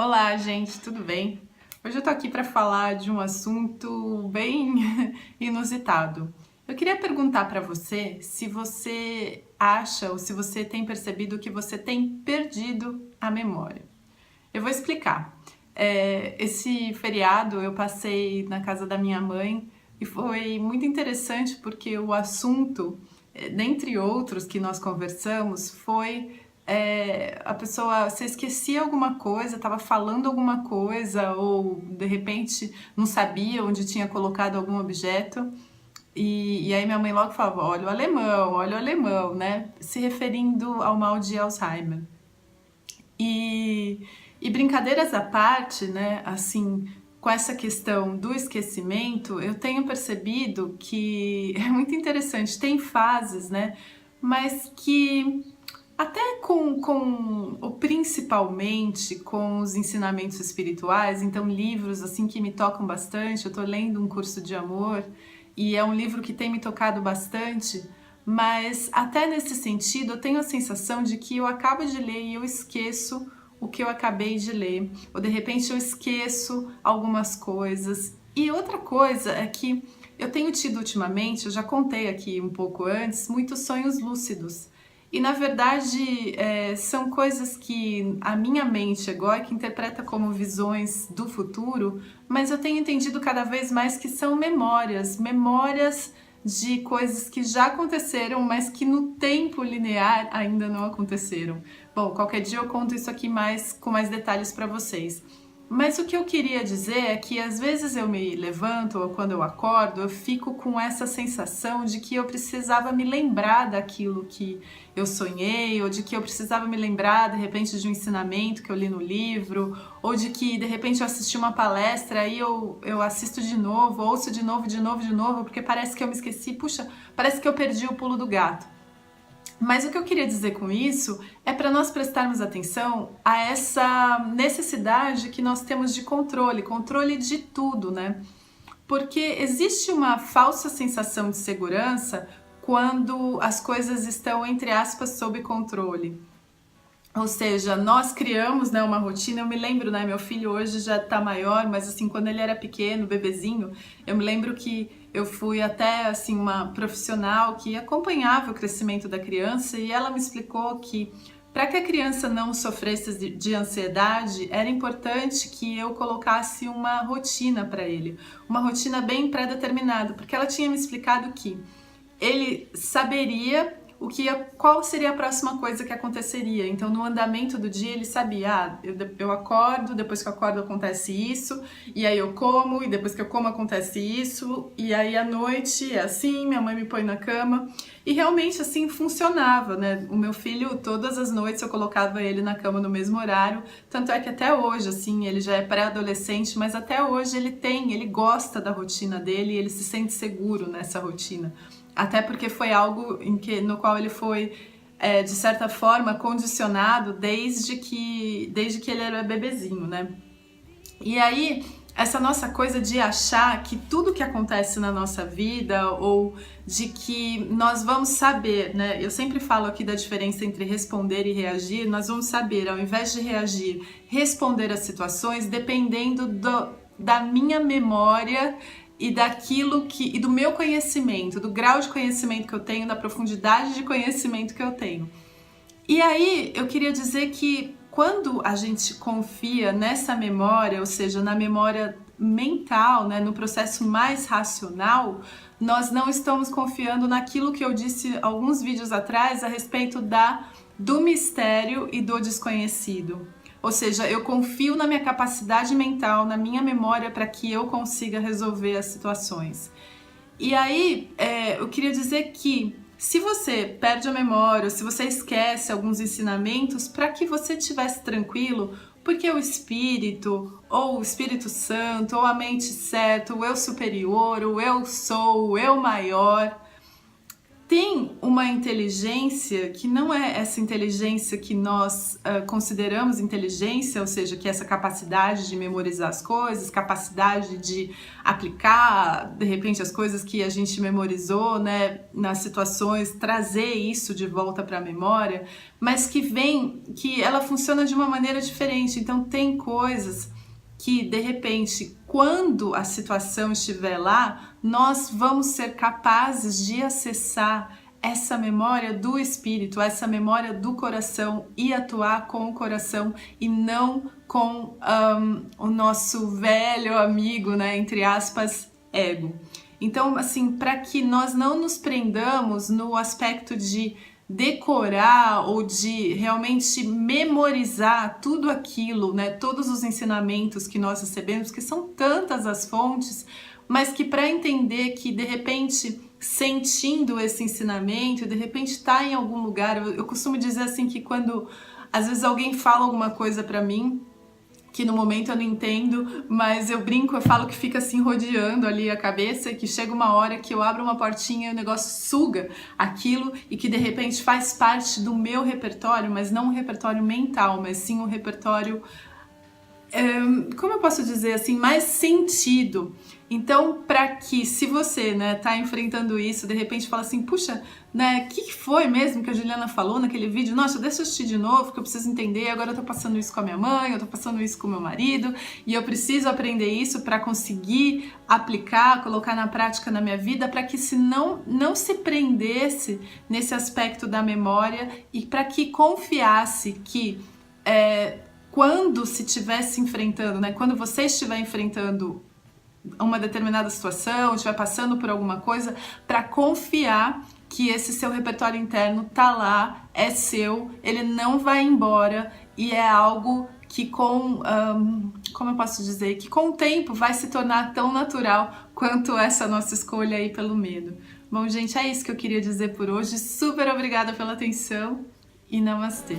Olá, gente, tudo bem? Hoje eu tô aqui para falar de um assunto bem inusitado. Eu queria perguntar para você se você acha ou se você tem percebido que você tem perdido a memória. Eu vou explicar. Esse feriado eu passei na casa da minha mãe e foi muito interessante porque o assunto, dentre outros que nós conversamos, foi a pessoa, você esquecia alguma coisa, estava falando alguma coisa ou de repente não sabia onde tinha colocado algum objeto. E aí minha mãe logo falava, olha o alemão, né? Se referindo ao mal de Alzheimer. E brincadeiras à parte, né, assim, com essa questão do esquecimento, eu tenho percebido que é muito interessante, tem fases, né, mas que até ou principalmente com os ensinamentos espirituais, então livros assim que me tocam bastante, eu estou lendo um curso de amor e é um livro que tem me tocado bastante, mas até nesse sentido eu tenho a sensação de que eu acabo de ler e eu esqueço o que eu acabei de ler, ou de repente eu esqueço algumas coisas. E outra coisa é que eu tenho tido ultimamente, eu já contei aqui um pouco antes, muitos sonhos lúcidos. E na verdade são coisas que a minha mente egóica interpreta como visões do futuro, mas eu tenho entendido cada vez mais que são memórias de coisas que já aconteceram, mas que no tempo linear ainda não aconteceram. Bom, qualquer dia eu conto isso aqui com mais detalhes para vocês. Mas o que eu queria dizer é que às vezes eu me levanto ou quando eu acordo, eu fico com essa sensação de que eu precisava me lembrar daquilo que eu sonhei, ou de que eu precisava me lembrar de repente de um ensinamento que eu li no livro, ou de que de repente eu assisti uma palestra e eu assisto de novo, ouço de novo, porque parece que eu me esqueci, puxa, parece que eu perdi o pulo do gato. Mas o que eu queria dizer com isso é para nós prestarmos atenção a essa necessidade que nós temos de controle de tudo, né? Porque existe uma falsa sensação de segurança quando as coisas estão, entre aspas, sob controle. Ou seja, nós criamos, né, uma rotina. Eu me lembro, né, meu filho hoje já tá maior, mas assim, quando ele era pequeno, bebezinho, eu me lembro que eu fui até assim uma profissional que acompanhava o crescimento da criança e ela me explicou que para que a criança não sofresse de ansiedade, era importante que eu colocasse uma rotina para ele, uma rotina bem pré-determinada, porque ela tinha me explicado que ele saberia qual seria a próxima coisa que aconteceria. Então, no andamento do dia, ele sabia, eu acordo, depois que eu acordo acontece isso, e aí eu como, e depois que eu como acontece isso, e aí à noite é assim, minha mãe me põe na cama. E realmente assim funcionava, né? O meu filho, todas as noites eu colocava ele na cama no mesmo horário, tanto é que até hoje, assim, ele já é pré-adolescente, mas até hoje ele gosta da rotina dele, e ele se sente seguro nessa rotina. Até porque foi algo no qual ele foi, de certa forma, condicionado desde que ele era bebezinho, né? E aí, essa nossa coisa de achar que tudo que acontece na nossa vida ou de que nós vamos saber, né? Eu sempre falo aqui da diferença entre responder e reagir. Nós vamos saber, ao invés de reagir, responder às situações dependendo da minha memória e do meu conhecimento, do grau de conhecimento que eu tenho, da profundidade de conhecimento que eu tenho. E aí eu queria dizer que quando a gente confia nessa memória, ou seja, na memória mental, né, no processo mais racional, nós não estamos confiando naquilo que eu disse alguns vídeos atrás a respeito do mistério e do desconhecido. Ou seja, eu confio na minha capacidade mental, na minha memória para que eu consiga resolver as situações. E aí, eu queria dizer que se você perde a memória, ou se você esquece alguns ensinamentos, para que você estivesse tranquilo, porque o Espírito, ou o Espírito Santo, ou a mente certa, o eu superior, o eu sou, o eu maior, tem uma inteligência que não é essa inteligência que nós consideramos inteligência, ou seja, que é essa capacidade de memorizar as coisas, capacidade de aplicar, de repente, as coisas que a gente memorizou, né, nas situações, trazer isso de volta para a memória, mas que ela funciona de uma maneira diferente. Então, tem coisas que, de repente, quando a situação estiver lá, nós vamos ser capazes de acessar essa memória do espírito, essa memória do coração e atuar com o coração e não com o nosso velho amigo, né, entre aspas, ego. Então, assim, para que nós não nos prendamos no aspecto de decorar ou de realmente memorizar tudo aquilo, né, todos os ensinamentos que nós recebemos, que são tantas as fontes, mas que para entender que de repente sentindo esse ensinamento, de repente está em algum lugar, eu costumo dizer assim que quando às vezes alguém fala alguma coisa para mim, que no momento eu não entendo, mas eu brinco, eu falo que fica assim rodeando ali a cabeça e que chega uma hora que eu abro uma portinha e o negócio suga aquilo e que de repente faz parte do meu repertório, mas não um repertório mental, mas sim um repertório, como eu posso dizer assim, mais sentido. Então, para que, se você, né, tá enfrentando isso, de repente fala assim, puxa, né, o que foi mesmo que a Juliana falou naquele vídeo? Nossa, deixa eu assistir de novo, porque eu preciso entender, agora eu tô passando isso com a minha mãe, eu tô passando isso com o meu marido, e eu preciso aprender isso para conseguir aplicar, colocar na prática na minha vida, para que se não se prendesse nesse aspecto da memória e para que confiasse que quando se estivesse enfrentando, né, quando você estiver enfrentando uma determinada situação, estiver passando por alguma coisa, para confiar que esse seu repertório interno tá lá, é seu, ele não vai embora e é algo que como eu posso dizer, que com o tempo vai se tornar tão natural quanto essa nossa escolha aí pelo medo. Bom, gente, é isso que eu queria dizer por hoje. Super obrigada pela atenção e namastê!